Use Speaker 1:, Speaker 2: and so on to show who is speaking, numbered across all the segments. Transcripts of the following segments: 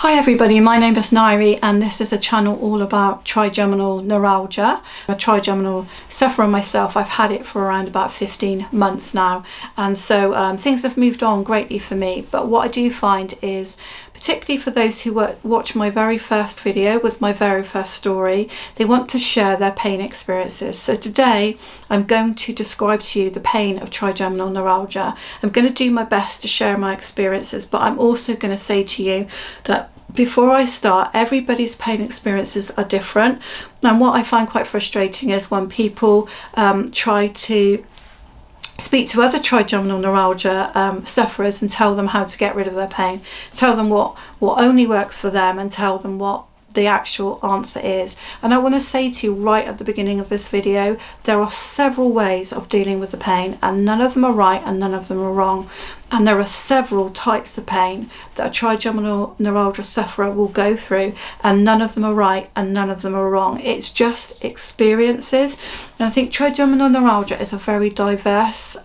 Speaker 1: Hi everybody, my name is Nairi and this is a channel all about trigeminal neuralgia. I'm a trigeminal sufferer myself. I've had it for around about 15 months now, and so things have moved on greatly for me. But what I do find is, particularly for those who watch my very first video with my very first story, they want to share their pain experiences. So today I'm going to describe to you the pain of trigeminal neuralgia. I'm going to do my best to share my experiences, but I'm also going to say to you that before I start, everybody's pain experiences are different, and what I find quite frustrating is when people try to speak to other trigeminal neuralgia sufferers and tell them how to get rid of their pain, tell them what only works for them, and tell them what the actual answer is. And I want to say to you right at the beginning of this video, there are several ways of dealing with the pain, and none of them are right and none of them are wrong. And there are several types of pain that a trigeminal neuralgia sufferer will go through, and none of them are right and none of them are wrong. It's just experiences. And I think trigeminal neuralgia is a very diverse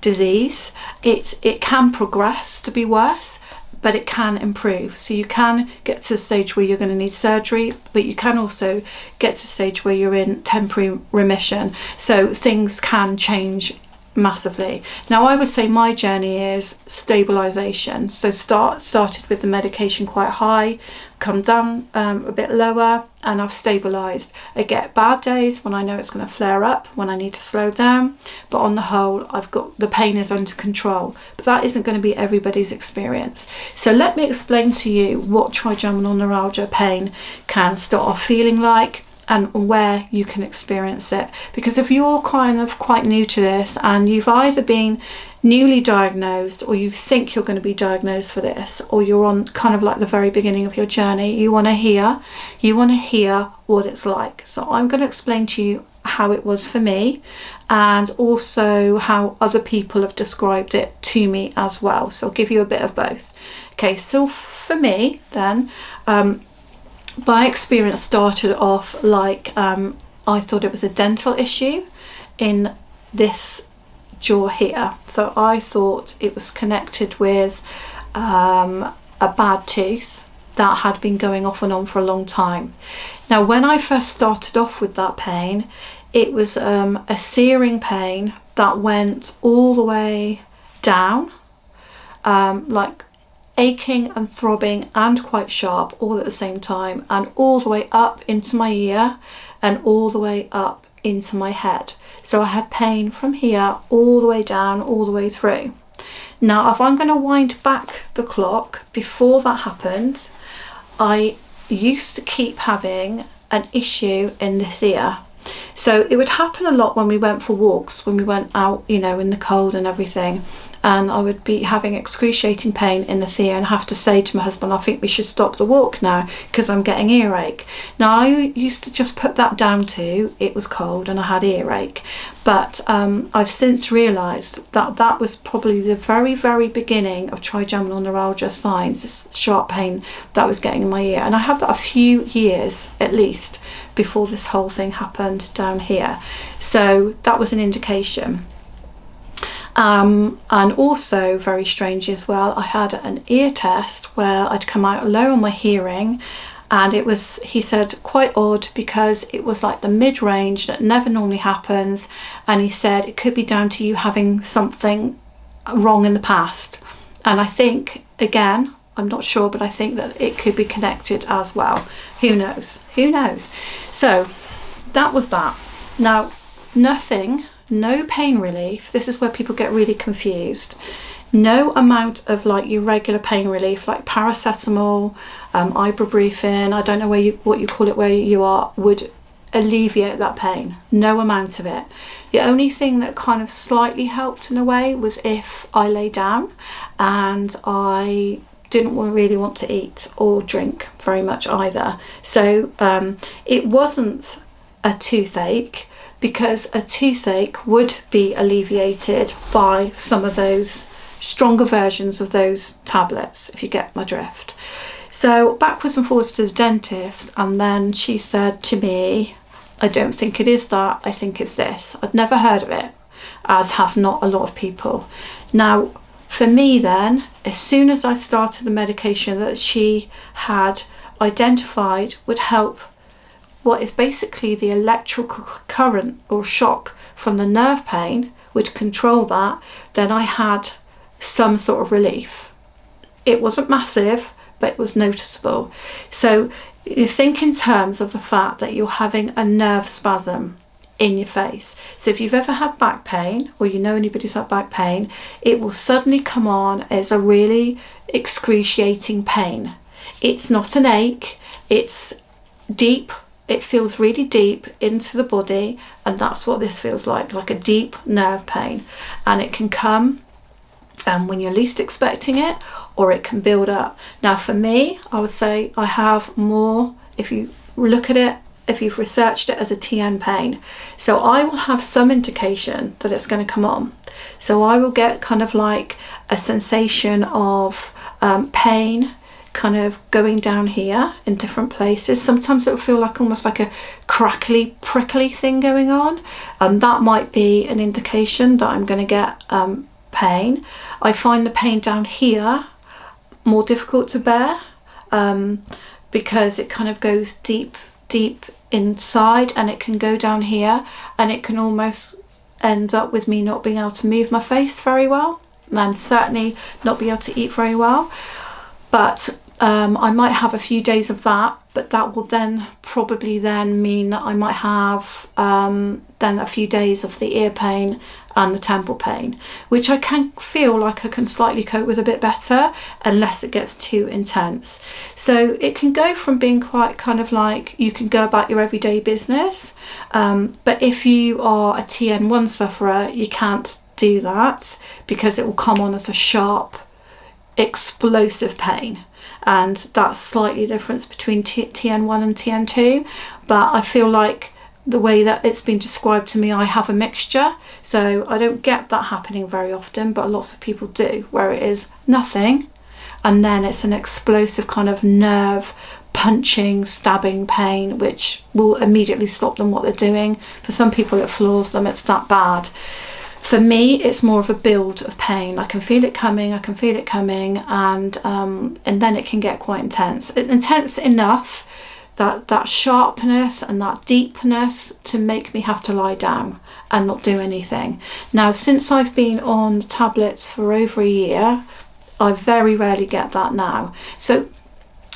Speaker 1: disease. It can progress to be worse, but it can improve. So you can get to the stage where you're going to need surgery, but you can also get to the stage where you're in temporary remission. So things can change massively. Now I would say my journey is stabilization. So started with the medication quite high, come down a bit lower, and I've stabilized. I get bad days when I know it's going to flare up, when I need to slow down, but on the whole I've got the pain is under control. But that isn't going to be everybody's experience. So let me explain to you what trigeminal neuralgia pain can start off feeling like and where you can experience it. Because if you're kind of quite new to this and you've either been newly diagnosed or you think you're going to be diagnosed for this, or you're on kind of like the very beginning of your journey, you want to hear what it's like. So I'm going to explain to you how it was for me and also how other people have described it to me as well. So I'll give you a bit of both. Okay, so for me then, my experience started off like I thought it was a dental issue in this jaw here. So I thought it was connected with a bad tooth that had been going off and on for a long time. Now when I first started off with that pain, it was a searing pain that went all the way down, like aching and throbbing and quite sharp all at the same time, and all the way up into my ear and all the way up into my head. So I had pain from here all the way down, all the way through. Now if I'm going to wind back the clock, before that happened, I used to keep having an issue in this ear. So it would happen a lot when we went for walks, when we went out, you know, in the cold and everything, and I would be having excruciating pain in this ear and have to say to my husband, I think we should stop the walk now because I'm getting earache. Now I used to just put that down to it was cold and I had earache, but I've since realised that that was probably the very beginning of trigeminal neuralgia signs, this sharp pain that I was getting in my ear. And I had that a few years at least before this whole thing happened down here. So that was an indication. And also very strange as well, I had an ear test where I'd come out low on my hearing, and it was, he said, quite odd because it was like the mid-range that never normally happens, and he said it could be down to you having something wrong in the past. And I think, again, I'm not sure, but I think that it could be connected as well. Who knows? Who knows? So that was that. Now, no pain relief. This is where people get really confused. No amount of like your regular pain relief, like paracetamol, ibuprofen, I don't know what you call it where you are, would alleviate that pain. No amount of it. The only thing that kind of slightly helped in a way was if I lay down and I didn't really want to eat or drink very much either. So it wasn't a toothache, because a toothache would be alleviated by some of those stronger versions of those tablets, if you get my drift. So backwards and forwards to the dentist, and then she said to me, I don't think it is that, I think it's this. I'd never heard of it, as have not a lot of people. Now For me then, as soon as I started the medication that she had identified would help what is basically the electrical current or shock from the nerve pain, would control that, then I had some sort of relief. It wasn't massive, but it was noticeable. So you think in terms of the fact that you're having a nerve spasm in your face. So if you've ever had back pain, or you know anybody's had back pain, it will suddenly come on as a really excruciating pain. It's not an ache, it's deep. It feels really deep into the body, and that's what this feels like a deep nerve pain. And it can come when you're least expecting it, or it can build up. Now for me, I would say I have more, if you look at it, if you've researched it, as a TN pain. So I will have some indication that it's going to come on. So I will get kind of like a sensation of pain, kind of going down here in different places. Sometimes it will feel like almost like a crackly, prickly thing going on, and that might be an indication that I'm going to get pain. I find the pain down here more difficult to bear because it kind of goes deep inside, and it can go down here, and it can almost end up with me not being able to move my face very well, and certainly not be able to eat very well. But I might have a few days of that, but that will then probably then mean that I might have then a few days of the ear pain and the temple pain, which I can feel like I can slightly cope with a bit better unless it gets too intense. So it can go from being quite kind of like you can go about your everyday business, but if you are a TN1 sufferer, you can't do that because it will come on as a sharp, explosive pain. And that's slightly difference between TN1 and TN2, but I feel like the way that it's been described to me, I have a mixture, so I don't get that happening very often, but lots of people do, where it is nothing and then it's an explosive kind of nerve punching, stabbing pain, which will immediately stop them what they're doing. For some people it floors them, it's that bad. For me, it's more of a build of pain. I can feel it coming, and then it can get quite intense. Intense enough that sharpness and that deepness to make me have to lie down and not do anything. Now, since I've been on tablets for over a year, I very rarely get that now. So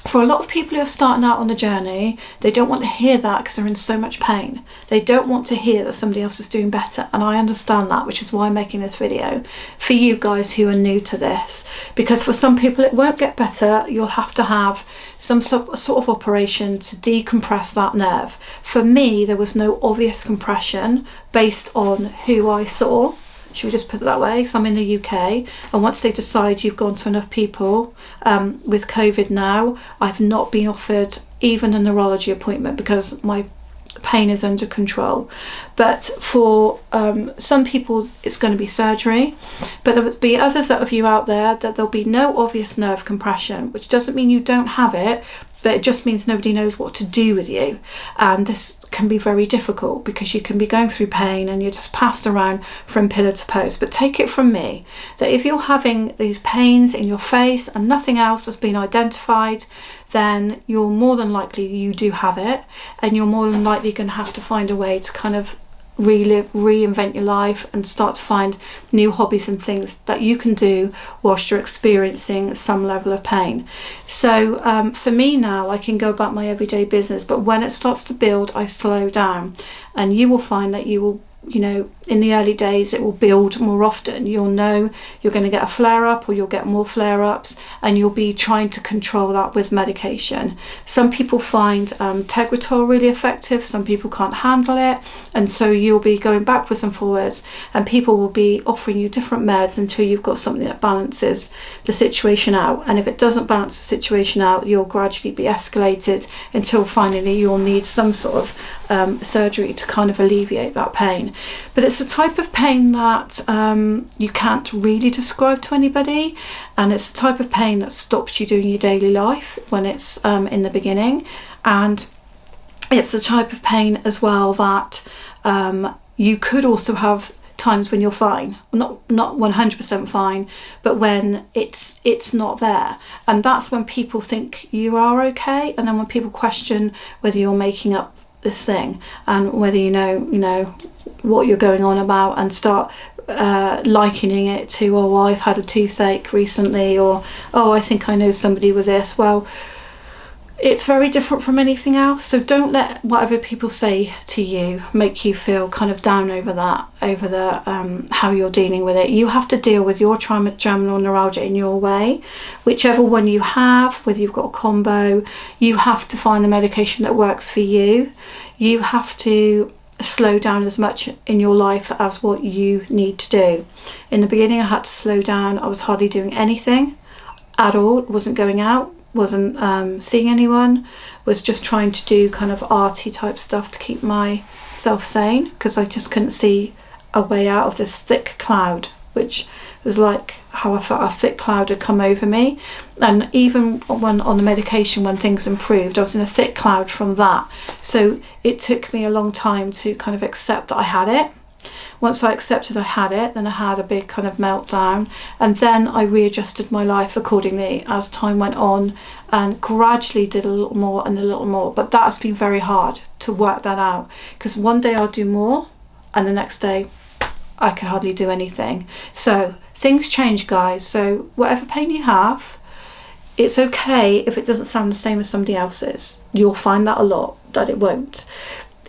Speaker 1: for a lot of people who are starting out on the journey, they don't want to hear that because they're in so much pain. They don't want to hear that somebody else is doing better, and I understand that, which is why I'm making this video for you guys who are new to this, because for some people it won't get better. You'll have to have some sort of operation to decompress that nerve. For me, there was no obvious compression based on who I saw. Should we just put it that way? Because I'm in the UK, and once they decide you've gone to enough people with COVID now, I've not been offered even a neurology appointment because my pain is under control. But for some people it's going to be surgery, but there will be others of you out there that there'll be no obvious nerve compression, which doesn't mean you don't have it, but it just means nobody knows what to do with you. And this can be very difficult because you can be going through pain and you're just passed around from pillar to post. But take it from me that if you're having these pains in your face and nothing else has been identified, then you're more than likely you do have it, and you're more than likely going to have to find a way to kind of reinvent your life and start to find new hobbies and things that you can do whilst you're experiencing some level of pain. So for me now, I can go about my everyday business, but when it starts to build, I slow down, and you will find that you will, in the early days it will build more often. You'll know you're going to get a flare-up, or you'll get more flare-ups, and you'll be trying to control that with medication. Some people find Tegretol really effective, some people can't handle it, and so you'll be going backwards and forwards, and people will be offering you different meds until you've got something that balances the situation out. And if it doesn't balance the situation out, you'll gradually be escalated until finally you'll need some sort of surgery to kind of alleviate that pain. But it's the type of pain that you can't really describe to anybody, and it's the type of pain that stops you doing your daily life when it's in the beginning, and it's the type of pain as well that you could also have times when you're fine, not 100% fine, but when it's not there. And that's when people think you are okay. And then when people question whether you're making up this thing and whether you know what you're going on about, and start likening it to, oh, well, I've had a toothache recently, or oh, I think I know somebody with this. Well, it's very different from anything else. So don't let whatever people say to you make you feel kind of down over that, over the how you're dealing with it. You have to deal with your trigeminal neuralgia in your way, whichever one you have, whether you've got a combo. You have to find the medication that works for you. You have to slow down as much in your life as what you need to do. In the beginning, I had to slow down. I was hardly doing anything at all. Wasn't going out, wasn't seeing anyone, was just trying to do kind of arty type stuff to keep myself sane, because I just couldn't see a way out of this thick cloud, which was like how I felt a thick cloud had come over me. And even when on the medication, when things improved, I was in a thick cloud from that. So it took me a long time to kind of accept that I had it. Once I accepted I had it, then I had a big kind of meltdown, and then I readjusted my life accordingly as time went on, and gradually did a little more and a little more. But that's been very hard to work that out, because one day I'll do more and the next day I can hardly do anything. So things change, guys. So whatever pain you have, it's okay if it doesn't sound the same as somebody else's. You'll find that a lot, that it won't.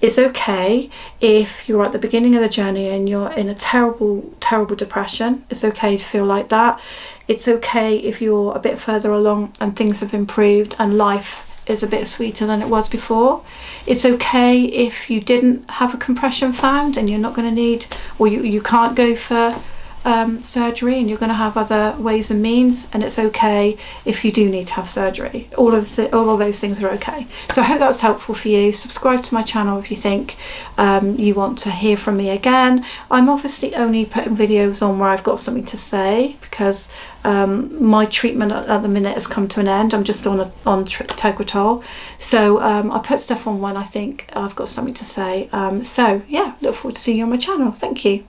Speaker 1: It's okay if you're at the beginning of the journey and you're in a terrible, terrible depression. It's okay to feel like that. It's okay if you're a bit further along and things have improved and life is a bit sweeter than it was before. It's okay if you didn't have a compression found and you're not going to need, or you can't go for surgery, and you're going to have other ways and means. And it's okay if you do need to have surgery. All of those things are okay. So I hope that's helpful for you. Subscribe to my channel if you think you want to hear from me again. I'm obviously only putting videos on where I've got something to say, because my treatment at the minute has come to an end. I'm just on Tegretol, so I put stuff on when I think I've got something to say. So yeah, look forward to seeing you on my channel. Thank you.